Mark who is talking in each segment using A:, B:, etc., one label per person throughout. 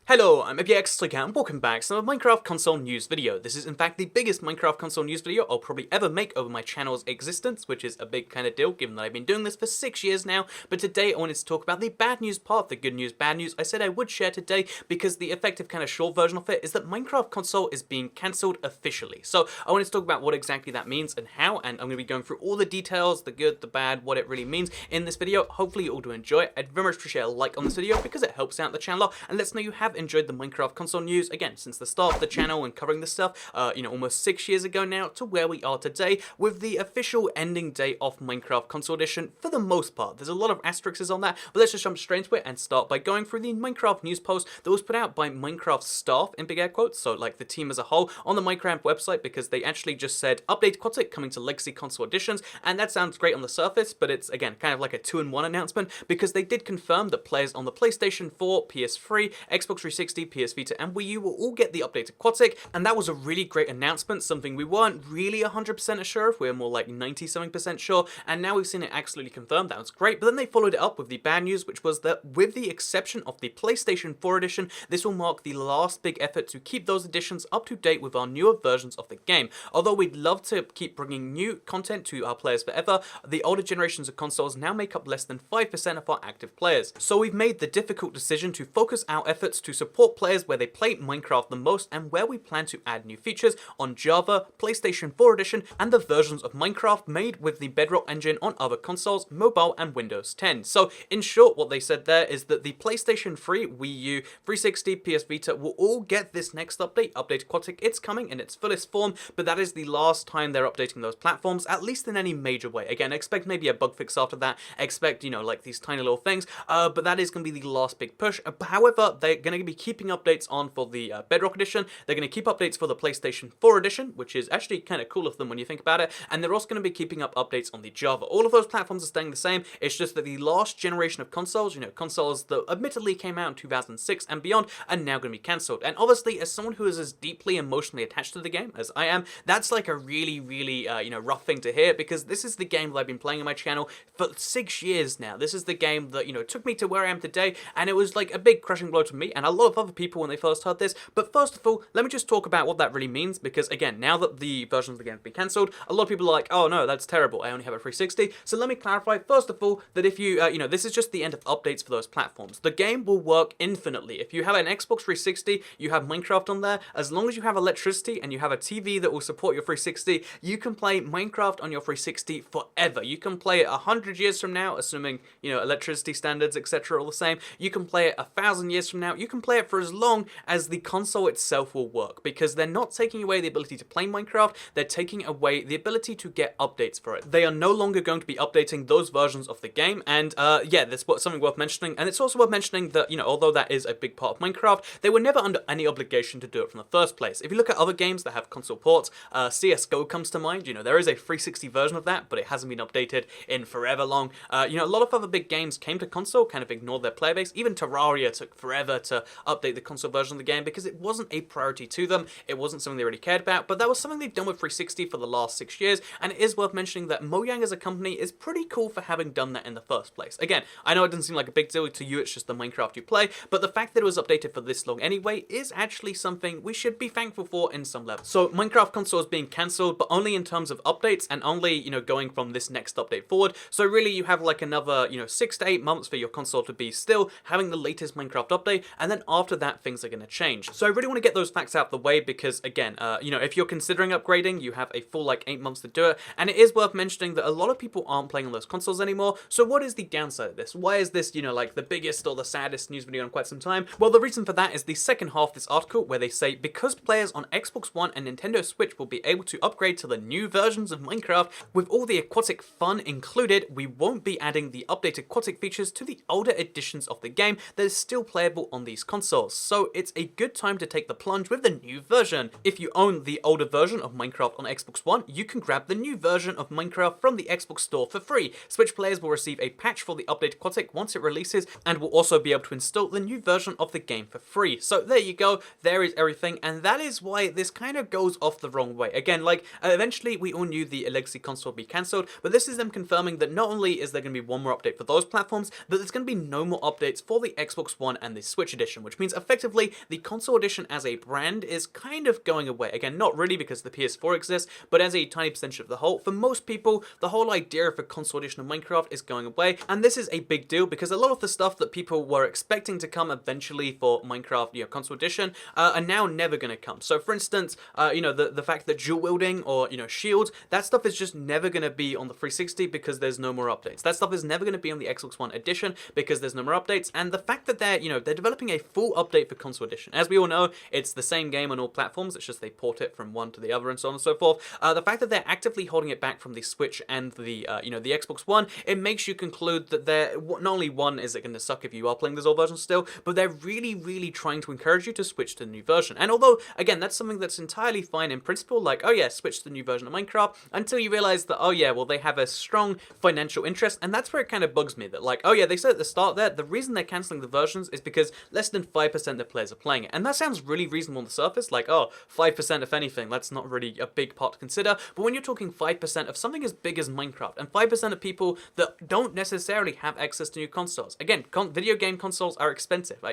A: Hello, I'm PS3 and welcome back to another Minecraft console news video. This is in fact the biggest Minecraft console news video I'll probably ever make over my channel's existence, which is a big kind of deal given that I've been doing this for 6 years now. But today I wanted to talk about the bad news part, the good news, bad news I said I would share today, because the effective kind of short version of it is that Minecraft console is being cancelled officially. So I wanted to talk about what exactly that means and how, and I'm going to be going through all the details, the good, the bad, what it really means in this video. Hopefully you all do enjoy it. I'd very much appreciate a like on this video because it helps out the channel a lot and lets me know you have enjoyed the Minecraft console news, again, since the start of the channel and covering this stuff, almost 6 years ago now, to where we are today with the official ending date of Minecraft console edition for the most part. There's a lot of asterisks on that, but let's just jump straight into it and start by going through the Minecraft news post that was put out by Minecraft staff, in big air quotes, so like the team as a whole, on the Minecraft website, because they actually just said, update Quatic coming to Legacy console editions, and that sounds great on the surface, but it's, again, kind of like a 2-in-1 announcement, because they did confirm that players on the PlayStation 4, PS3, Xbox 360, PS Vita, and Wii U will all get the updated Quatic, and that was a really great announcement, something we weren't really 100% sure of, we were more like 97% sure, and now we've seen it absolutely confirmed. That was great. But then they followed it up with the bad news, which was that with the exception of the PlayStation 4 edition, this will mark the last big effort to keep those editions up to date with our newer versions of the game. Although we'd love to keep bringing new content to our players forever, the older generations of consoles now make up less than 5% of our active players. So we've made the difficult decision to focus our efforts to support players where they play Minecraft the most, and where we plan to add new features on Java, PlayStation 4 edition, and the versions of Minecraft made with the Bedrock engine on other consoles, mobile, and Windows 10. So in short, what they said there is that the PlayStation 3, Wii U, 360, PS Vita will all get this next update, Update Quatic. It's coming in its fullest form, but that is the last time they're updating those platforms, at least in any major way. Again, expect maybe a bug fix after that, expect, like these tiny little things, but that is going to be the last big push. However, they're going to be keeping updates on for the Bedrock edition. They're going to keep updates for the PlayStation 4 edition, which is actually kind of cool of them when you think about it, and they're also going to be keeping up updates on the Java. All of those platforms are staying the same. It's just that the last generation of consoles, consoles that admittedly came out in 2006 and beyond, are now going to be cancelled. And obviously, as someone who is as deeply emotionally attached to the game as I am, that's like a really, really, rough thing to hear, because this is the game that I've been playing on my channel for 6 years now. This is the game that, took me to where I am today, and it was like a big crushing blow to me and a lot of other people when they first heard this. But first of all, let me just talk about what that really means, because again, now that the version of the game has been cancelled, a lot of people are like, oh no, that's terrible, I only have a 360. So let me clarify, first of all, that if you, this is just the end of updates for those platforms. The game will work infinitely. If you have an Xbox 360, you have Minecraft on there, as long as you have electricity and you have a TV that will support your 360, you can play Minecraft on your 360 forever. You can play it 100 years from now, assuming, electricity standards, etc. are all the same. You can play it 1,000 years from now. You can play it for as long as the console itself will work, because they're not taking away the ability to play Minecraft, they're taking away the ability to get updates for it. They are no longer going to be updating those versions of the game, and yeah, that's something worth mentioning. And it's also worth mentioning that, although that is a big part of Minecraft, they were never under any obligation to do it from the first place. If you look at other games that have console ports, CSGO comes to mind. There is a 360 version of that, but it hasn't been updated in forever long. A lot of other big games came to console, kind of ignored their player base. Even Terraria took forever to update the console version of the game because it wasn't a priority to them. It wasn't something they really cared about, but that was something they've done with 360 for the last 6 years, and it is worth mentioning that Mojang as a company is pretty cool for having done that in the first place. Again, I know it doesn't seem like a big deal to you, it's just the Minecraft you play, but the fact that it was updated for this long anyway is actually something we should be thankful for in some level. So Minecraft console is being cancelled, but only in terms of updates, and only, going from this next update forward. So really you have like another, 6 to 8 months for your console to be still having the latest Minecraft update, and then after that things are going to change. So I really want to get those facts out of the way, because again, if you're considering upgrading, you have a full like 8 months to do it, and it is worth mentioning that a lot of people aren't playing on those consoles anymore. So what is the downside of this? Why is this, like the biggest or the saddest news video in quite some time? Well, the reason for that is the second half of this article, where they say because players on Xbox One and Nintendo Switch will be able to upgrade to the new versions of Minecraft with all the aquatic fun included, we won't be adding the updated aquatic features to the older editions of the game that is still playable on these consoles. So it's a good time to take the plunge with the new version. If you own the older version of Minecraft on Xbox One, you can grab the new version of Minecraft from the Xbox Store for free. Switch players will receive a patch for the updated Quatic once it releases, and will also be able to install the new version of the game for free. So there you go, there is everything, and that is why this kind of goes off the wrong way. Again, eventually we all knew the Legacy console would be cancelled, but this is them confirming that not only is there going to be one more update for those platforms, but there's going to be no more updates for the Xbox One and the Switch edition. edition, which means effectively the console edition as a brand is kind of going away. Again, not really because the PS4 exists, but as a tiny percentage of the whole, for most people, the whole idea of a console edition of Minecraft is going away, and this is a big deal because a lot of the stuff that people were expecting to come eventually for Minecraft, console edition, are now never going to come. So, for instance, the fact that dual wielding or shields, that stuff is just never going to be on the 360 because there's no more updates. That stuff is never going to be on the Xbox One edition because there's no more updates. And the fact that they're developing a full update for console edition, as we all know, it's the same game on all platforms. It's just they port it from one to the other and so on and so forth. The fact that they're actively holding it back from the Switch and the the Xbox One, it makes you conclude that they're not only one is it going to suck if you are playing this old version still, but they're really trying to encourage you to switch to the new version. And although again that's something that's entirely fine in principle, like oh yeah, switch to the new version of Minecraft, until you realize that oh yeah, well they have a strong financial interest, and that's where it kind of bugs me that like oh yeah, they said at the start there the reason they're cancelling the versions is because less than 5% of the players are playing it, and that sounds really reasonable on the surface, like oh 5% if anything, that's not really a big part to consider. But when you're talking 5% of something as big as Minecraft, and 5% of people that don't necessarily have access to new consoles, again, video game consoles are expensive.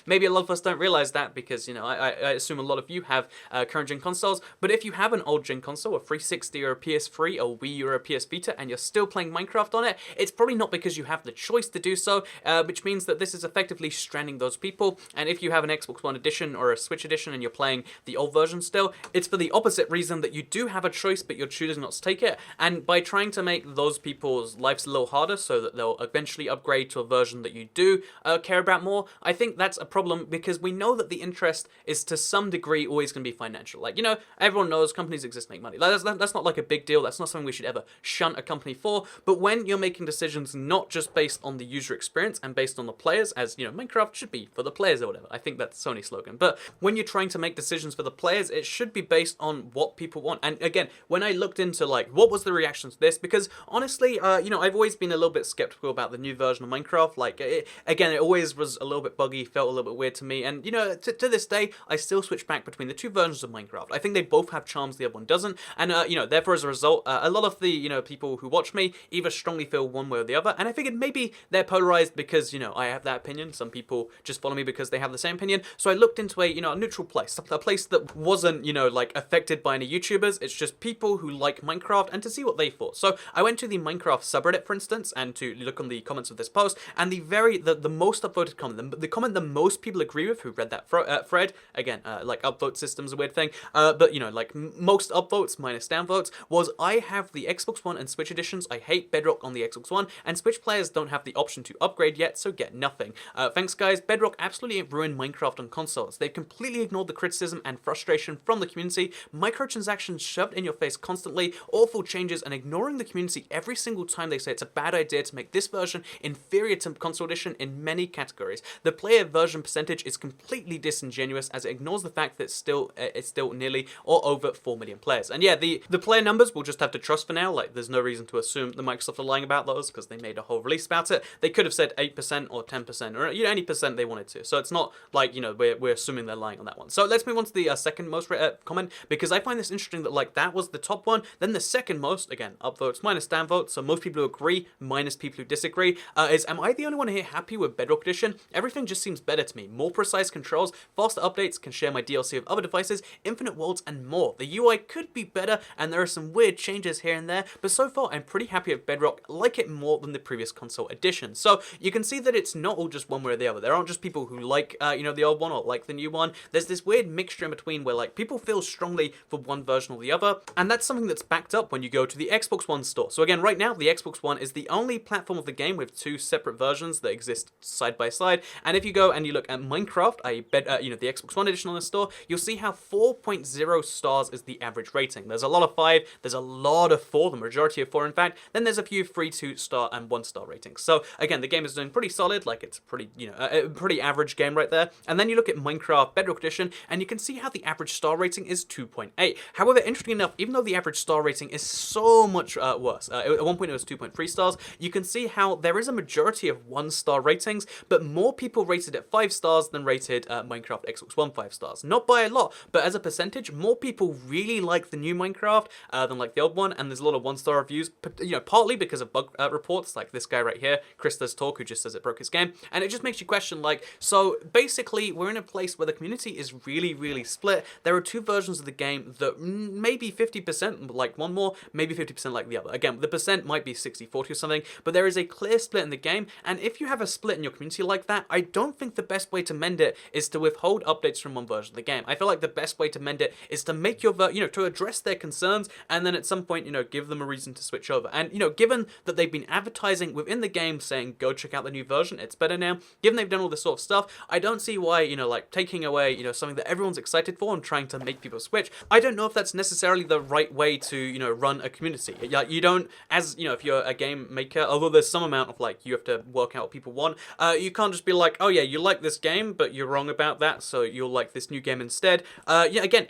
A: Maybe a lot of us don't realize that because I assume a lot of you have current gen consoles. But if you have an old gen console, a 360 or a PS3 or Wii U or a PS Vita, and you're still playing Minecraft on it, it's probably not because you have the choice to do so, which means that this is effectively stranding those people. And if you have an Xbox One edition or a Switch edition and you're playing the old version still, it's for the opposite reason, that you do have a choice but you're choosing not to take it. And by trying to make those people's lives a little harder so that they'll eventually upgrade to a version that you do care about more, I think that's a problem, because we know that the interest is to some degree always going to be financial. Like, everyone knows companies exist to make money. That's not like a big deal. That's not something we should ever shun a company for. But when you're making decisions not just based on the user experience and based on the players, as Minecraft should be for the players or whatever. I think that's Sony's slogan. But when you're trying to make decisions for the players, it should be based on what people want. And again, when I looked into like what was the reaction to this, because honestly, I've always been a little bit skeptical about the new version of Minecraft. Like, it always was a little bit buggy, felt a little bit weird to me. And to this day, I still switch back between the two versions of Minecraft. I think they both have charms the other one doesn't. And therefore, as a result, a lot of the people who watch me either strongly feel one way or the other. And I figured maybe they're polarized because I have that opinion. Some people just follow me because they have the same opinion. So I looked into a neutral place, a place that wasn't like affected by any YouTubers. It's just people who like Minecraft, and to see what they thought. So I went to the Minecraft subreddit, for instance, and to look on the comments of this post, and the most upvoted comment, the comment that most people agree with who read that thread, again, like upvote system's a weird thing, but like most upvotes minus downvotes, was I have the Xbox One and Switch editions, I hate Bedrock on the Xbox One, and Switch players don't have the option to upgrade yet, so get nothing. Thanks guys, Bedrock absolutely ruined Minecraft on consoles. They've completely ignored the criticism and frustration from the community, microtransactions shoved in your face constantly, awful changes, and ignoring the community every single time they say it's a bad idea to make this version inferior to console edition in many categories. The player version percentage is completely disingenuous, as it ignores the fact that it's still nearly or over 4 million players. And yeah, the player numbers we'll just have to trust for now. Like, there's no reason to assume that Microsoft are lying about those, because they made a whole release about it. They could have said 8% or 10% or any percent they wanted to. So it's not like we're assuming they're lying on that one. So let's move on to the second most comment, because I find this interesting that like that was the top one. Then the second most, again, upvotes minus downvotes, so most people who agree minus people who disagree, is am I the only one here happy with Bedrock Edition? Everything just seems better to me. More precise controls, faster updates, can share my DLC with other devices, infinite worlds, and more. The UI could be better, and there are some weird changes here and there, but so far I'm pretty happy with Bedrock, like it more than the previous console edition. So you can see that it's not all just one way or the other. There aren't just people who like the old one or like the new one. There's this weird mixture in between where like people feel strongly for one version or the other, and that's something that's backed up when you go to the Xbox One store. So again, right now the Xbox One is the only platform of the game with two separate versions that exist side by side. And if you go and you look at Minecraft, the Xbox One edition on the store, you'll see how 4.0 stars is the average rating. There's a lot of 5, there's a lot of 4, the majority of 4 in fact. Then there's a few 3, 2-star and 1-star ratings. So again, the game is doing pretty solid, like it's pretty, a pretty average game right there. And then you look at Minecraft Bedrock Edition, and you can see how the average star rating is 2.8. However, interesting enough, even though the average star rating is so much worse, at one point it was 2.3 stars, you can see how there is a majority of 1-star ratings, but more people rated it 5 stars than rated Minecraft Xbox One 5 stars. Not by a lot, but as a percentage, more people really like the new Minecraft than like the old one, and there's a lot of 1-star reviews, partly because of bug reports, like this guy right here, Chris Does Talk, who just says it broke his game, and it just makes you question, like, so, So basically, we're in a place where the community is really, really split. There are two versions of the game that maybe 50% like one more, maybe 50% like the other. Again, the percent might be 60-40 or something, but there is a clear split in the game, and if you have a split in your community like that, I don't think the best way to mend it is to withhold updates from one version of the game. I feel like the best way to mend it is to make your, to address their concerns, and then at some point, give them a reason to switch over. And, given that they've been advertising within the game saying, go check out the new version, it's better now, given they've done all this sort of stuff, I don't see why, like, taking away, something that everyone's excited for and trying to make people switch, I don't know if that's necessarily the right way to, run a community. You don't, as, if you're a game maker, although there's some amount of, like, you have to work out what people want, you can't just be like, oh yeah, you like this game, but you're wrong about that, so you'll like this new game instead. Again,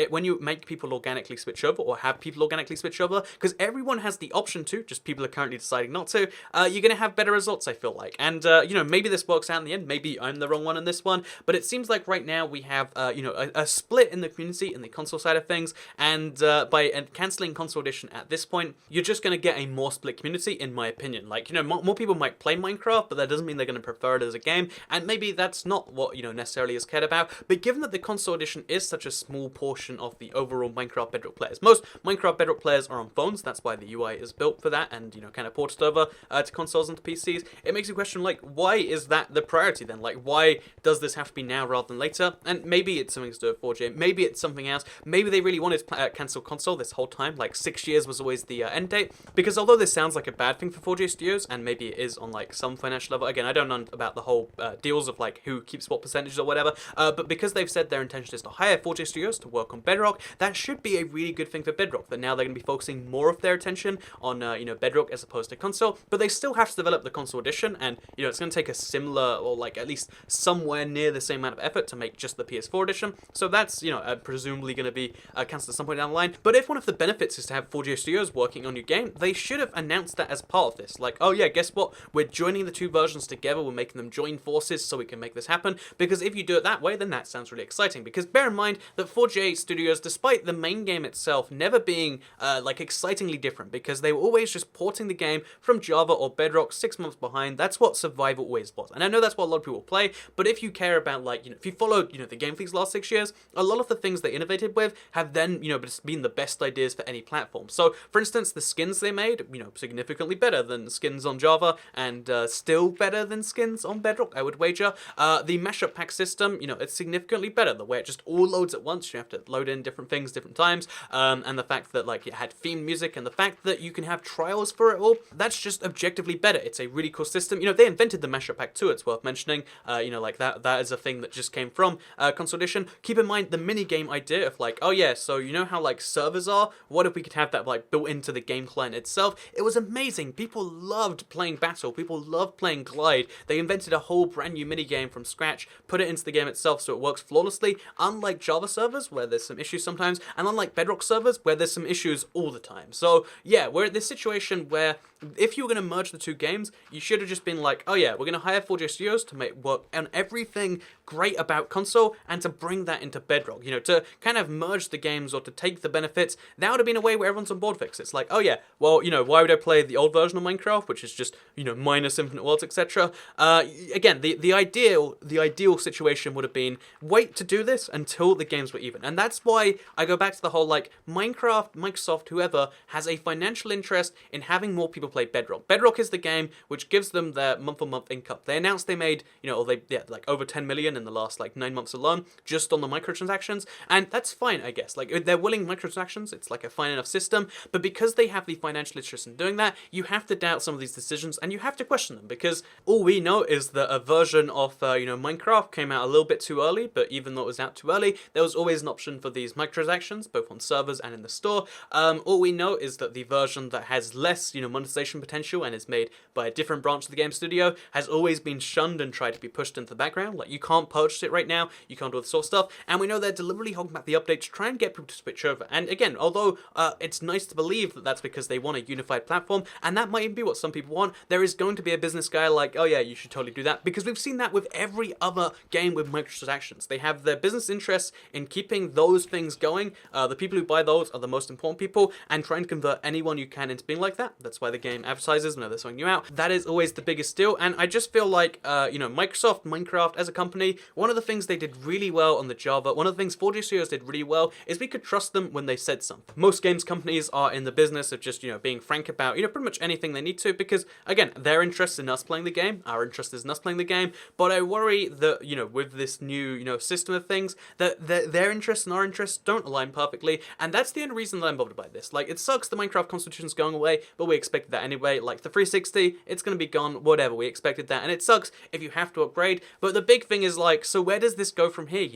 A: when you make people organically switch over, or have people organically switch over, because everyone has the option to, just people are currently deciding not to, you're going to have better results, I feel like. And, maybe this works out in the end, maybe I'm the wrong one in this one, but it seems like right now we have, a split in the community, in the console side of things, and by cancelling Console Edition at this point, you're just going to get a more split community, in my opinion. Like, more people might play Minecraft, but that doesn't mean they're going to prefer it as a game, and maybe that's not what, necessarily is cared about, but given that the Console Edition is such a small portion of the overall Minecraft Bedrock players, most Minecraft Bedrock players are on phones, that's why the UI is built for that, and, kind of ported over to consoles and to PCs, it makes you question, like, why is that the priority then? Like, why does this have to be now rather than later? And maybe it's something to do with 4G, maybe it's something else, maybe they really wanted to cancel console this whole time, like 6 years was always the end date, because although this sounds like a bad thing for 4G studios, and maybe it is on like some financial level, again, I don't know about the whole deals of like who keeps what percentages or whatever, but because they've said their intention is to hire 4G studios to work on Bedrock, that should be a really good thing for Bedrock, that now they're going to be focusing more of their attention on, Bedrock as opposed to console, but they still have to develop the Console Edition, and, it's going to take a similar, or like at least somewhere near the same amount of effort to make just the PS4 edition, so that's, presumably going to be cancelled at some point down the line. But if one of the benefits is to have 4G studios working on your game, they should have announced that as part of this, like, oh yeah, guess what, we're joining the two versions together, we're making them join forces so we can make this happen, because if you do it that way, then that sounds really exciting, because bear in mind that 4G studios, despite the main game itself never being, like, excitingly different, because they were always just porting the game from Java or Bedrock 6 months behind, that's what Survival always was, and I know that's what a lot of people play, but if you care about, like, if you followed, the game for these last 6 years, a lot of the things they innovated with have then, been the best ideas for any platform. So, for instance, the skins they made, significantly better than skins on Java, and still better than skins on Bedrock, I would wager. The mashup pack system, it's significantly better, the way it just all loads at once, you have to load in different things, different times, and the fact that, like, it had themed music, and the fact that you can have trials for it all, that's just objectively better. It's a really cool system. They invented the mashup pack too, it's worth mentioning, like, that is a thing that just came from Console Edition. Keep in mind the mini-game idea of, like, oh yeah, so how, like, servers are? What if we could have that, like, built into the game client itself? It was amazing. People loved playing Battle. People loved playing Glide. They invented a whole brand new mini-game from scratch, put it into the game itself so it works flawlessly, unlike Java servers, where there's some issues sometimes, and unlike Bedrock servers, where there's some issues all the time. So, yeah, we're at this situation where if you were going to merge the two games, you should have just been like, oh yeah, we're going to hire 4G studios to make work on everything great about console, and to bring that into Bedrock, to kind of merge the games, or to take the benefits. That would have been a way where everyone's on board fix. It's like, oh yeah, well, why would I play the old version of Minecraft, which is just, minus infinite worlds, etc. Again, the ideal situation would have been, wait to do this until the games were even. And that's why I go back to the whole, like, Minecraft, Microsoft, whoever, has a financial interest in having more people play Bedrock. Bedrock is the game which gives them their month-on-month income. They announced they made, like over 10 million in the last, like, 9 months alone, just on the microtransactions, and that's fine, I guess. Like, they're willing microtransactions, it's like a fine enough system, but because they have the financial interest in doing that, you have to doubt some of these decisions, and you have to question them, because all we know is that a version of, Minecraft came out a little bit too early, but even though it was out too early, there was always an option for these microtransactions, both on servers and in the store. All we know is that the version that has less, monetization potential and is made by a different branch of the game studio has always been shunned and tried to be pushed into the background. Like, you can't can't purchase it right now, you can't do all this sort of stuff, and we know they're deliberately holding back the update to try and get people to switch over. And again, although it's nice to believe that that's because they want a unified platform, and that might even be what some people want, there is going to be a business guy like, oh yeah, you should totally do that, because we've seen that with every other game with microtransactions. They have their business interests in keeping those things going. The people who buy those are the most important people, and try and convert anyone you can into being like that. That's why the game advertises whenever they're something new out. That is always the biggest deal, and I just feel like, Microsoft, Minecraft as a company, one of the things they did really well on the Java, one of the things 4G Studios did really well, is we could trust them when they said something. Most games companies are in the business of just, being frank about, pretty much anything they need to, because, again, their interest in us playing the game, our interest is in us playing the game, but I worry that, with this new, system of things, that their interests and our interests don't align perfectly, and that's the only reason that I'm bothered by this. Like, it sucks the Minecraft Constitution's going away, but we expected that anyway. Like, the 360, it's gonna be gone, whatever, we expected that, and it sucks if you have to upgrade, but the big thing is, like, so where does this go from here,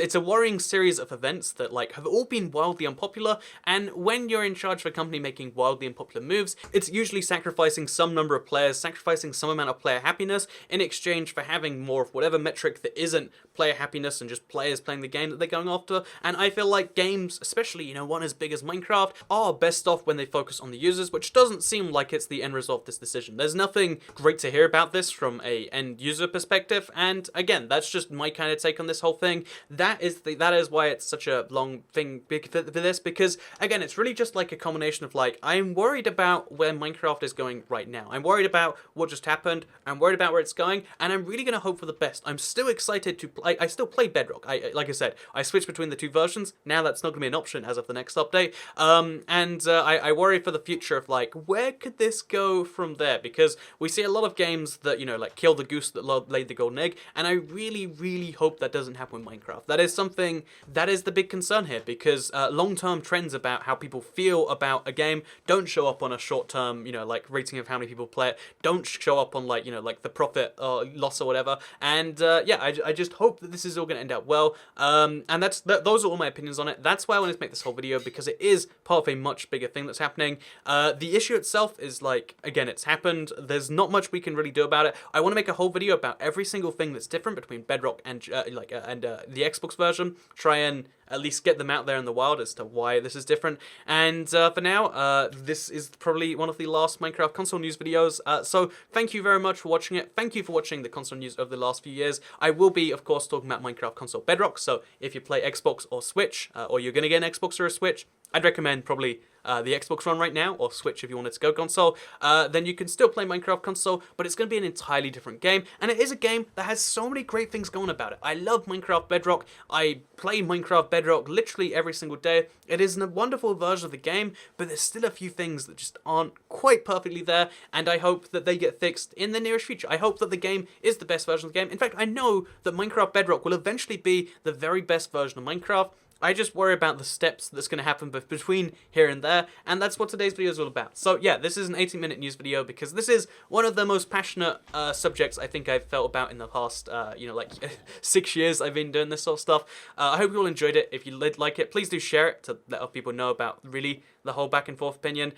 A: it's a worrying series of events that, like, have all been wildly unpopular, and when you're in charge of a company making wildly unpopular moves, it's usually sacrificing some number of players, sacrificing some amount of player happiness in exchange for having more of whatever metric that isn't player happiness and just players playing the game that they're going after. And I feel like games, especially, one as big as Minecraft, are best off when they focus on the users, which doesn't seem like it's the end result of this decision. There's nothing great to hear about this from a end user perspective, and again, that's just my kind of take on this whole thing. That is why it's such a long thing for this, because again, it's really just like a combination of, like, I'm worried about where Minecraft is going right now. I'm worried about what just happened. I'm worried about where it's going, and I'm really gonna hope for the best. I'm still excited to play. I still play Bedrock. Like I said, I switched between the two versions. Now that's not gonna be an option as of the next update. I worry for the future of, like, where could this go from there? Because we see a lot of games that, like, kill the goose that laid the golden egg, and I really, really hope that doesn't happen with Minecraft. That is something that is the big concern here, because long-term trends about how people feel about a game don't show up on a short-term, rating of how many people play it, don't show up on, like, the profit or loss or whatever. And I just hope that this is all going to end up well. And those are all my opinions on it. That's why I wanted to make this whole video, because it is part of a much bigger thing that's happening. The issue itself is, like, again, it's happened. There's not much we can really do about it. I want to make a whole video about every single thing that's different between Bedrock and the Xbox version. Try and at least get them out there in the wild as to why this is different. And for now, this is probably one of the last Minecraft console news videos. So thank you very much for watching it. Thank you for watching the console news over the last few years. I will be, of course, talking about Minecraft console Bedrock. So if you play Xbox or Switch, or you're going to get an Xbox or a Switch, I'd recommend probably the Xbox One right now, or Switch if you wanted to go console. Then you can still play Minecraft console, but it's going to be an entirely different game, and it is a game that has so many great things going about it. I love Minecraft Bedrock. I play Minecraft Bedrock literally every single day. It is a wonderful version of the game, but there's still a few things that just aren't quite perfectly there, and I hope that they get fixed in the nearest future. I hope that the game is the best version of the game. In fact, I know that Minecraft Bedrock will eventually be the very best version of Minecraft. I just worry about the steps that's going to happen between here and there, and that's what today's video is all about. So yeah, this is an 18-minute news video because this is one of the most passionate subjects I think I've felt about in the past, 6 years I've been doing this sort of stuff. I hope you all enjoyed it. If you did like it, please do share it to let other people know about really the whole back and forth opinion.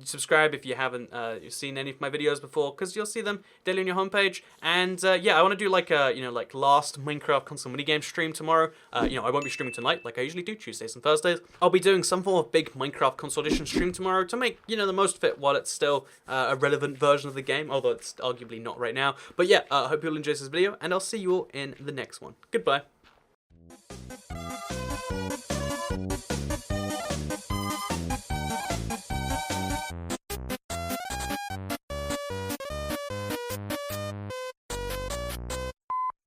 A: Subscribe if you haven't seen any of my videos before, because you'll see them daily on your homepage. And yeah, I want to do like a last Minecraft console minigame stream tomorrow. I won't be streaming tonight like I usually do, Tuesdays and Thursdays. I'll be doing some form of big Minecraft console edition stream tomorrow to make the most of it while it's still a relevant version of the game, although it's arguably not right now. But yeah, I hope you'll enjoy this video, and I'll see you all in the next one. Goodbye.